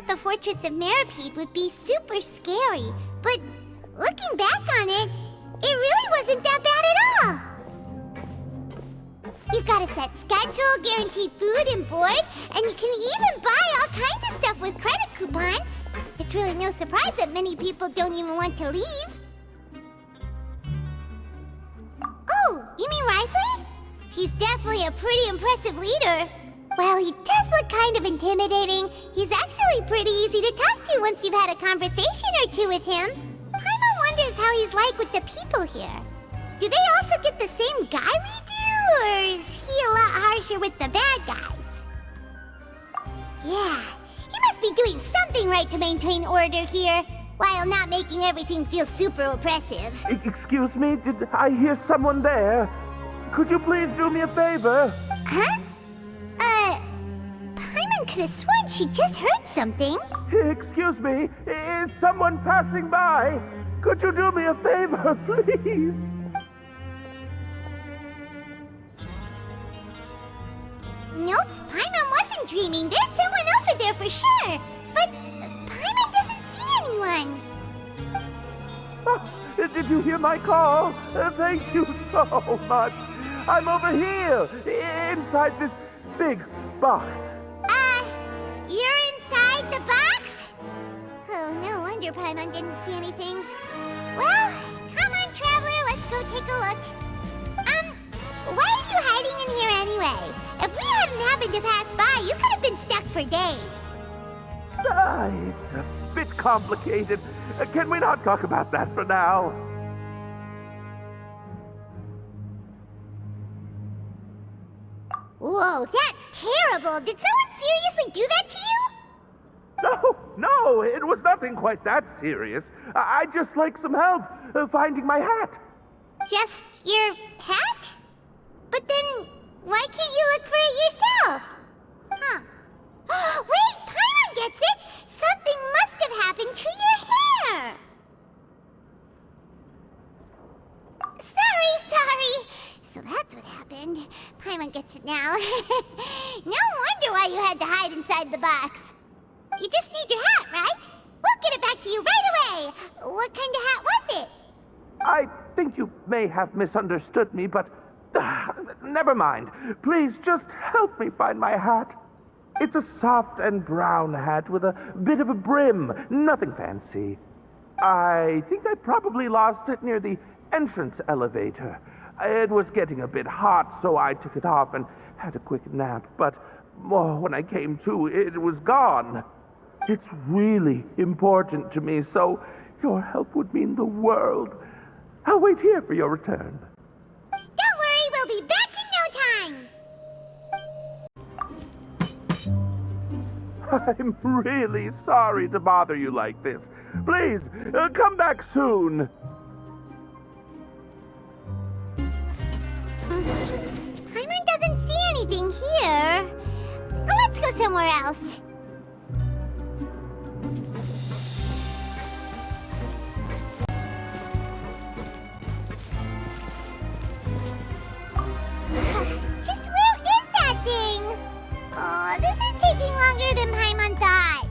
thought the Fortress of Meropide would be super scary, but looking back on it, it really wasn't that bad at all. You've got a set schedule, guaranteed food and board, and you can even buy all kinds of stuff with credit coupons. It's really no surprise that many people don't even want to leave. Oh, you mean Wriothesley? He's definitely a pretty impressive leader. While he does look kind of intimidating, he's actually pretty easy to talk to once you've had a conversation or two with him. Paimon wonders how he's like with the people here. Do they also get the same guy we do, or is he a lot harsher with the bad guys? Yeah, he must be doing something right to maintain order here, while not making everything feel super oppressive. Excuse me, did I hear someone there? Could you please do me a favor? Huh? Paimon could have sworn she just heard something. Excuse me, is someone passing by? Could you do me a favor, please? Nope, Paimon wasn't dreaming. There's someone over there for sure. But Paimon doesn't see anyone. Oh, did you hear my call? Thank you so much. I'm over here, inside this big box. You're inside the box? Oh, no wonder Paimon didn't see anything. Well, come on, Traveler, let's go take a look. Why are you hiding in here anyway? If we hadn't happened to pass by, you could have been stuck for days. It's a bit complicated. Can we not talk about that for now? Whoa, that's terrible! Did someone seriously do that to you? No, it was nothing quite that serious. I'd just like some help finding my hat. Just your hat? But then, why can't you look for it yourself? Huh. Wait, Paimon gets it! Something must have happened to your hair! Sorry. So that's what happened. Paimon gets it now. No wonder why you had to hide inside the box. You just need your hat, right? We'll get it back to you right away. What kind of hat was it? I think you may have misunderstood me, but never mind. Please just help me find my hat. It's a soft and brown hat with a bit of a brim. Nothing fancy. I think I probably lost it near the entrance elevator. It was getting a bit hot, so I took it off and had a quick nap. But when I came to, it was gone. It's really important to me, so your help would mean the world. I'll wait here for your return. Don't worry, we'll be back in no time. I'm really sorry to bother you like this. Please, come back soon. Paimon doesn't see anything here. Let's go somewhere else. Just where is that thing? Oh, this is taking longer than Paimon thought.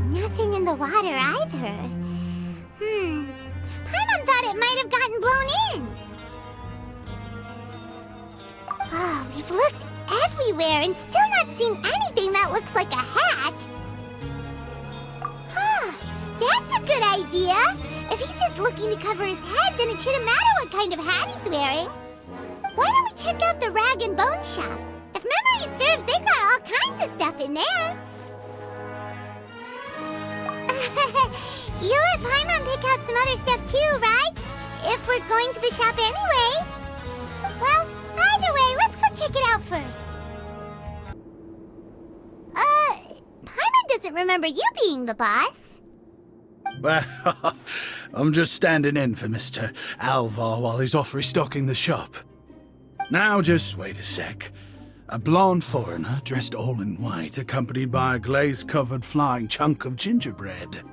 Nothing in the water either. Paimon thought it might have gotten blown in. Oh, we've looked everywhere and still not seen anything that looks like a hat. That's a good idea. If he's just looking to cover his head, then it shouldn't matter what kind of hat he's wearing. Why don't we check out the rag and bone shop? If memory serves, they got all kinds of stuff in there. You let Paimon pick out some other stuff too, right? If we're going to the shop anyway. Well, either way, let's go check it out first. Paimon doesn't remember you being the boss. Well, I'm just standing in for Mr. Alvar while he's off restocking the shop. Now just wait a sec. A blonde foreigner dressed all in white, accompanied by a glaze-covered flying chunk of gingerbread.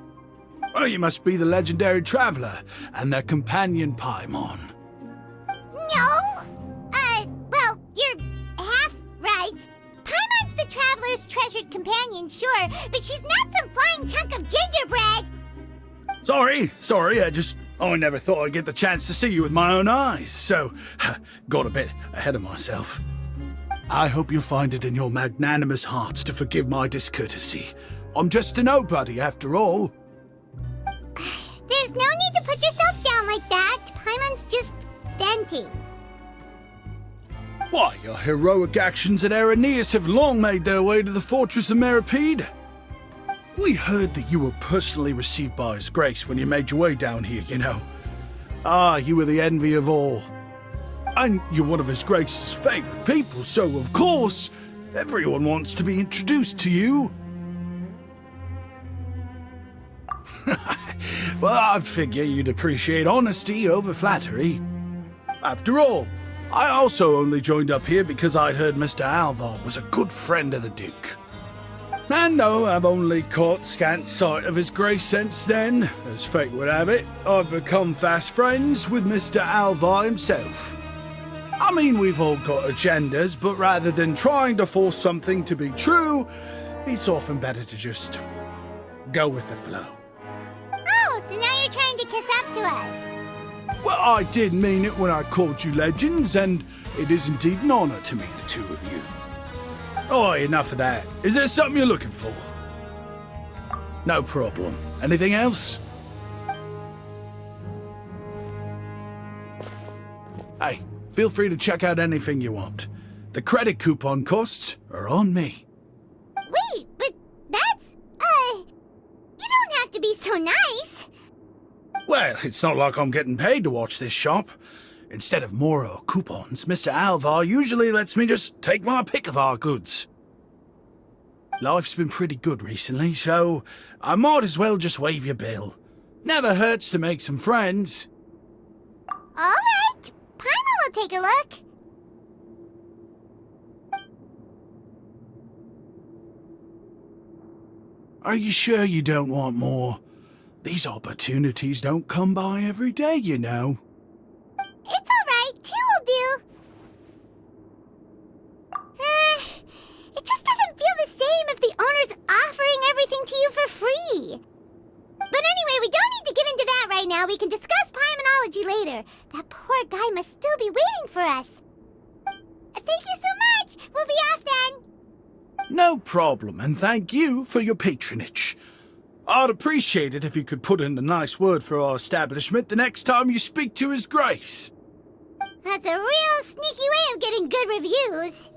Oh, you must be the legendary traveler and their companion Paimon. No! Well, you're half right. Paimon's the traveler's treasured companion, sure, but she's not some flying chunk of gingerbread! Sorry, I never thought I'd get the chance to see you with my own eyes, so got a bit ahead of myself. I hope you find it in your magnanimous hearts to forgive my discourtesy. I'm just a nobody, after all. There's no need to put yourself down like that. Paimon's just venting. Why, your heroic actions at Araneus have long made their way to the fortress of Meripede. We heard that you were personally received by His Grace when you made your way down here, you know. You were the envy of all. And you're one of His Grace's favorite people, so of course, everyone wants to be introduced to you. Well, I'd figure you'd appreciate honesty over flattery. After all, I also only joined up here because I'd heard Mr. Alvar was a good friend of the Duke. And though I've only caught scant sight of His Grace since then, as fate would have it, I've become fast friends with Mr. Alvar himself. I mean, we've all got agendas, but rather than trying to force something to be true, it's often better to just go with the flow. Oh, so now you're trying to kiss up to us. Well, I did mean it when I called you legends, and it is indeed an honor to meet the two of you. Oh, enough of that. Is there something you're looking for? No problem. Anything else? Hey, feel free to check out anything you want. The credit coupon costs are on me. Wait, but that's, you don't have to be so nice. Well, it's not like I'm getting paid to watch this shop. Instead of more coupons, Mr. Alvar usually lets me just take my pick of our goods. Life's been pretty good recently, so I might as well just waive your bill. Never hurts to make some friends. All right, Paimon will take a look. Are you sure you don't want more? These opportunities don't come by every day, you know. It's all right. Two will do. It just doesn't feel the same if the owner's offering everything to you for free. But anyway, we don't need to get into that right now. We can discuss Paimonology later. That poor guy must still be waiting for us. Thank you so much. We'll be off then. No problem, and thank you for your patronage. I'd appreciate it if you could put in a nice word for our establishment the next time you speak to His Grace. That's a real sneaky way of getting good reviews.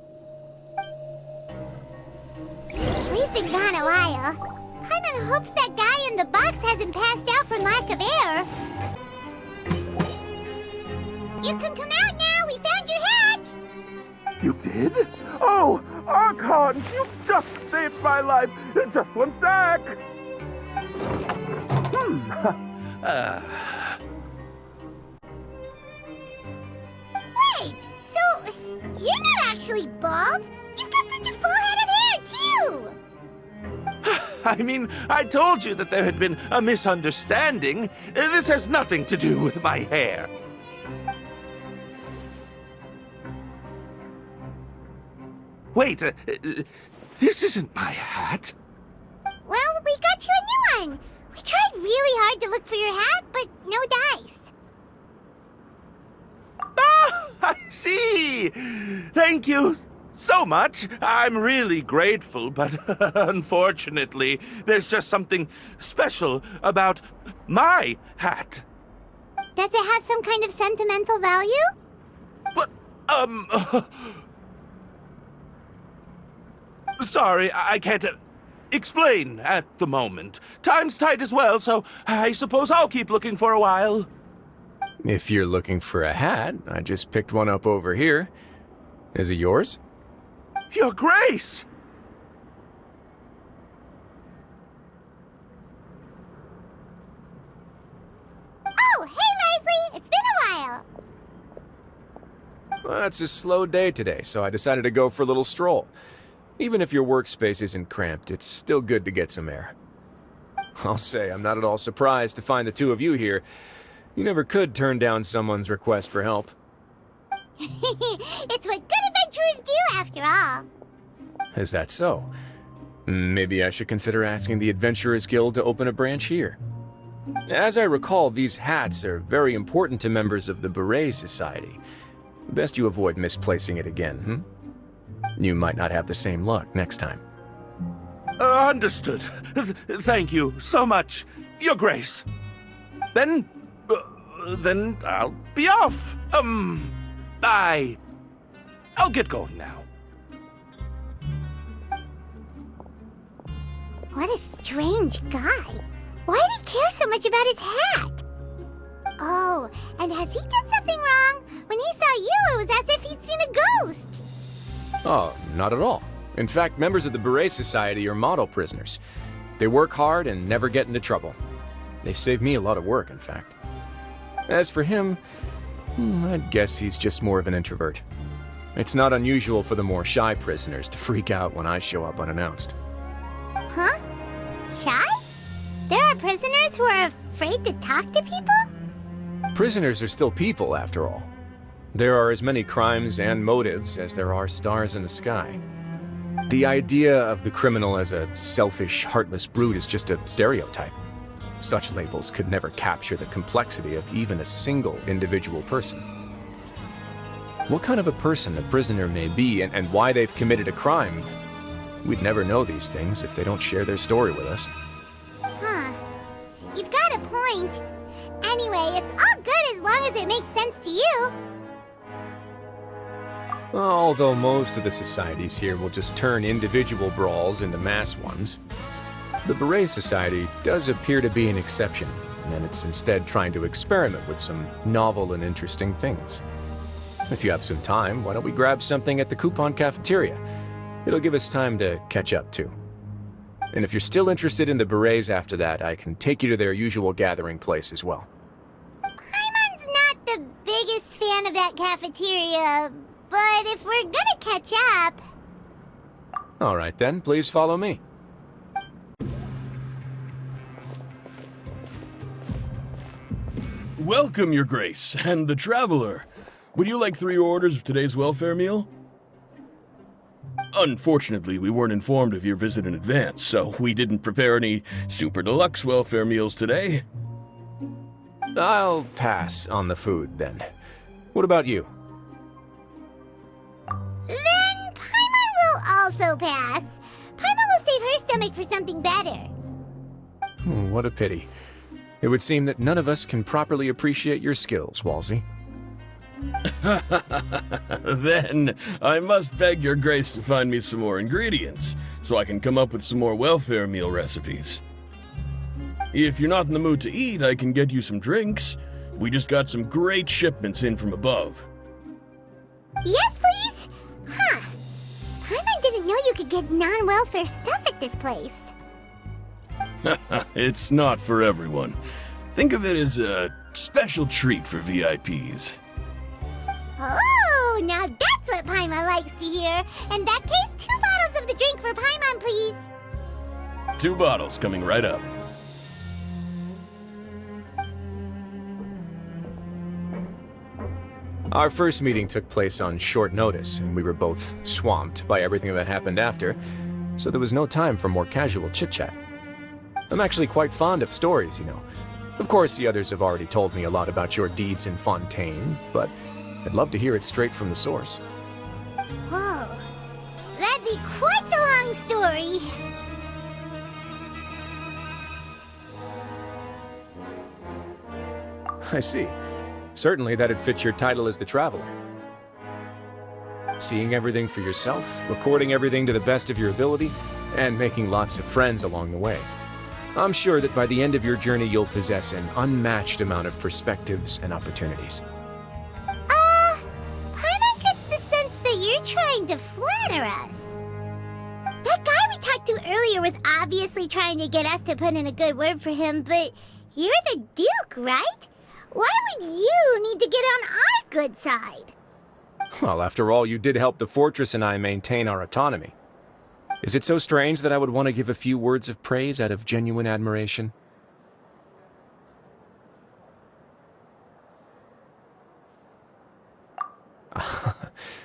We've been gone a while. Paimon hopes that guy in the box hasn't passed out from lack of air. You can come out now. We found your hat. You did? Oh, Archon, you just saved my life. Just one sec. Wait, so you're not actually bald? You've got such a full head of hair, too! I mean, I told you that there had been a misunderstanding. This has nothing to do with my hair. Wait, this isn't my hat. Well, we got you a new one. We tried really hard to look for your hat, but no dice. Ah, I see. Thank you so much. I'm really grateful, but unfortunately, there's just something special about my hat. Does it have some kind of sentimental value? But, sorry, I can't explain at the moment. Time's tight as well, so I suppose I'll keep looking for a while. If you're looking for a hat, I just picked one up over here. Is it yours? Your Grace! Oh, hey, Wriothesley! It's been a while! Well, it's a slow day today, so I decided to go for a little stroll. Even if your workspace isn't cramped, it's still good to get some air. I'll say I'm not at all surprised to find the two of you here. You never could turn down someone's request for help. It's what good adventurers do, after all. Is that so? Maybe I should consider asking the Adventurers Guild to open a branch here. As I recall, these hats are very important to members of the Beret Society. Best you avoid misplacing it again, You might not have the same luck next time. Understood. Thank you so much, Your Grace. Then I'll be off. I'll get going now. What a strange guy. Why did he care so much about his hat? Oh, and has he done something wrong? When he saw you, it was as if he'd seen a ghost. Oh, not at all. In fact, members of the Beret Society are model prisoners. They work hard and never get into trouble. They've saved me a lot of work, in fact. As for him, I'd guess he's just more of an introvert. It's not unusual for the more shy prisoners to freak out when I show up unannounced. Huh? Shy? There are prisoners who are afraid to talk to people? Prisoners are still people, after all. There are as many crimes and motives as there are stars in the sky. The idea of the criminal as a selfish, heartless brute is just a stereotype. Such labels could never capture the complexity of even a single individual person. What kind of a person a prisoner may be and why they've committed a crime, we'd never know these things if they don't share their story with us. Huh. You've got a point. Anyway, it's all good as long as it makes sense to you. Although most of the societies here will just turn individual brawls into mass ones, the Beret Society does appear to be an exception, and it's instead trying to experiment with some novel and interesting things. If you have some time, why don't we grab something at the Coupon Cafeteria? It'll give us time to catch up, too. And if you're still interested in the Berets after that, I can take you to their usual gathering place as well. Paimon's not the biggest fan of that cafeteria, but if we're gonna catch up... All right then, please follow me. Welcome, Your Grace, and the Traveler. Would you like 3 orders of today's welfare meal? Unfortunately, we weren't informed of your visit in advance, so we didn't prepare any super deluxe welfare meals today. I'll pass on the food, then. What about you? Then Paimon will also pass. Paimon will save her stomach for something better. What a pity. It would seem that none of us can properly appreciate your skills, Walsey. Then, I must beg Your Grace to find me some more ingredients, so I can come up with some more welfare meal recipes. If you're not in the mood to eat, I can get you some drinks. We just got some great shipments in from above. Yes, please? Huh. Paimon didn't know you could get non-welfare stuff at this place. It's not for everyone. Think of it as a special treat for VIPs. Oh, now that's what Paimon likes to hear. In that case, 2 bottles of the drink for Paimon, please. 2 bottles coming right up. Our first meeting took place on short notice, and we were both swamped by everything that happened after, so there was no time for more casual chit-chat. I'm actually quite fond of stories, you know. Of course, the others have already told me a lot about your deeds in Fontaine, but I'd love to hear it straight from the source. Whoa. That'd be quite the long story. I see. Certainly that'd fit your title as the Traveler. Seeing everything for yourself, recording everything to the best of your ability, and making lots of friends along the way. I'm sure that by the end of your journey you'll possess an unmatched amount of perspectives and opportunities. Paimon gets the sense that you're trying to flatter us. That guy we talked to earlier was obviously trying to get us to put in a good word for him, but you're the Duke, right? Why would you need to get on our good side? Well, after all, you did help the fortress and I maintain our autonomy. Is it so strange that I would want to give a few words of praise out of genuine admiration?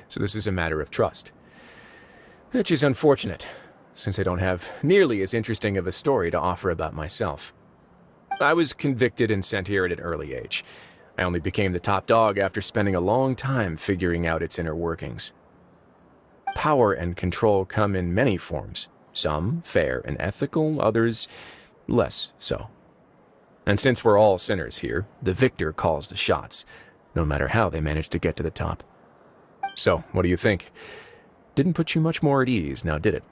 So this is a matter of trust. Which is unfortunate, since I don't have nearly as interesting of a story to offer about myself. I was convicted and sent here at an early age. I only became the top dog after spending a long time figuring out its inner workings. Power and control come in many forms, some fair and ethical, others less so. And since we're all sinners here, the victor calls the shots, no matter how they manage to get to the top. So, what do you think? Didn't put you much more at ease, now did it?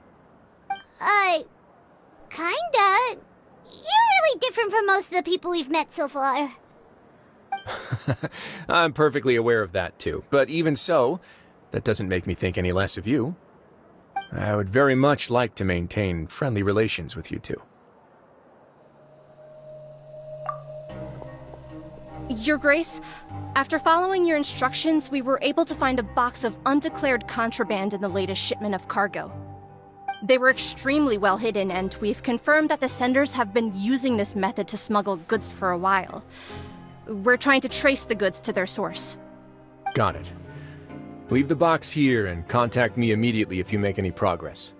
Kinda. You're really different from most of the people we've met so far. I'm perfectly aware of that too, but even so, that doesn't make me think any less of you. I would very much like to maintain friendly relations with you two. Your Grace, after following your instructions, we were able to find a box of undeclared contraband in the latest shipment of cargo. They were extremely well hidden, and we've confirmed that the senders have been using this method to smuggle goods for a while. We're trying to trace the goods to their source. Got it. Leave the box here and contact me immediately if you make any progress.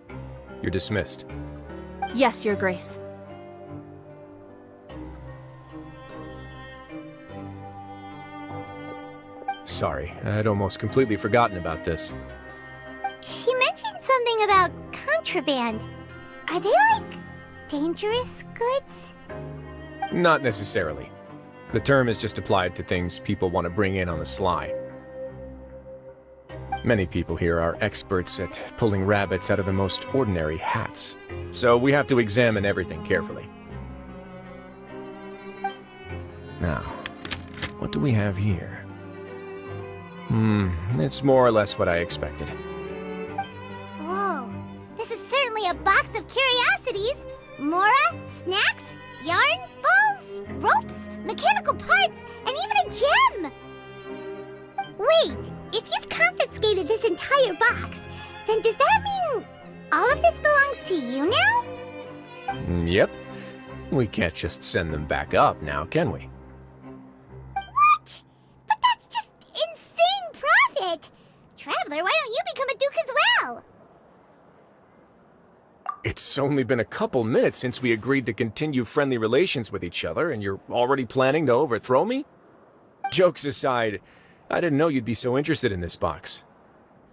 You're dismissed. Yes, Your Grace. Sorry, I'd almost completely forgotten about this. She mentioned something about contraband. Are they, like, dangerous goods? Not necessarily. The term is just applied to things people want to bring in on the sly. Many people here are experts at pulling rabbits out of the most ordinary hats, so we have to examine everything carefully. Now, what do we have here? It's more or less what I expected. Whoa, this is certainly a box of curiosities. Mora, snacks, yarn, balls, ropes, mechanical parts, and even a gem! Wait, if you've confiscated this entire box, then does that mean all of this belongs to you now? Yep. We can't just send them back up now, can we? What? But that's just insane profit! Traveler, why don't you become a duke as well? It's only been a couple minutes since we agreed to continue friendly relations with each other, and you're already planning to overthrow me? Jokes aside, I didn't know you'd be so interested in this box.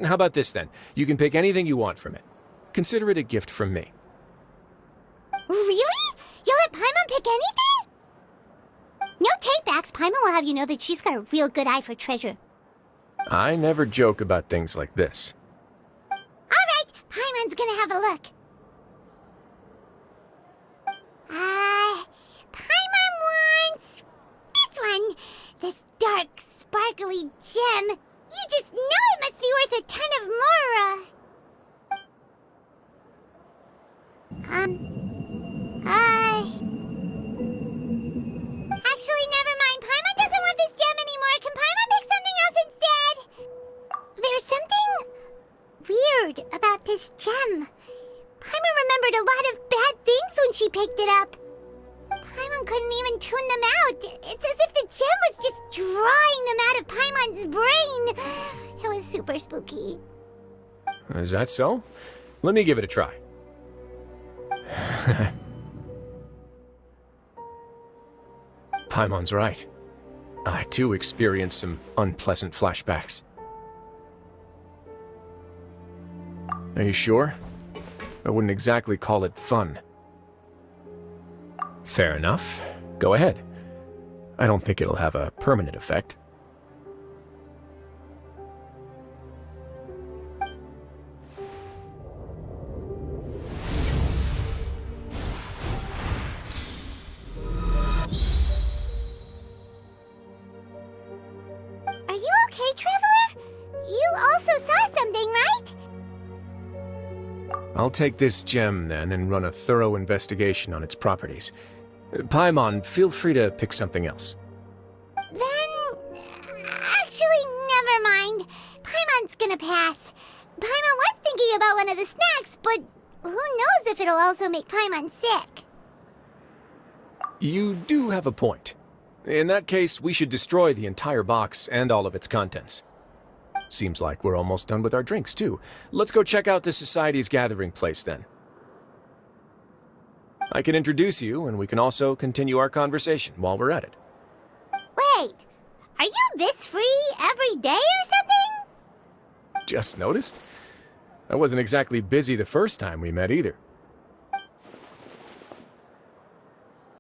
How about this then? You can pick anything you want from it. Consider it a gift from me. Really? You'll let Paimon pick anything? No takebacks. Paimon will have you know that she's got a real good eye for treasure. I never joke about things like this. Alright, Paimon's gonna have a look. Paimon wants this one. This dark, sparkly gem. You just know it must be worth a ton of Mora. Actually, never mind. Paimon doesn't want this gem anymore. Can Paimon pick something else instead? There's something weird about this gem. Paimon remembered a lot of bad things when she picked it up. Paimon couldn't even tune them out. It's as if the gem was just drawing them out of Paimon's brain. It was super spooky. Is that so? Let me give it a try. Paimon's right. I too experienced some unpleasant flashbacks. Are you sure? I wouldn't exactly call it fun. Fair enough. Go ahead. I don't think it'll have a permanent effect. Are you okay, Traveler? You also saw something, right? I'll take this gem then and run a thorough investigation on its properties. Paimon, feel free to pick something else. Then... actually, never mind. Paimon month's gonna pass. Paimon was thinking about one of the snacks, but who knows if it'll also make Paimon sick. You do have a point. In that case, we should destroy the entire box and all of its contents. Seems like we're almost done with our drinks, too. Let's go check out the Society's gathering place, then. I can introduce you, and we can also continue our conversation while we're at it. Wait, are you this free every day or something? Just noticed? I wasn't exactly busy the first time we met, either.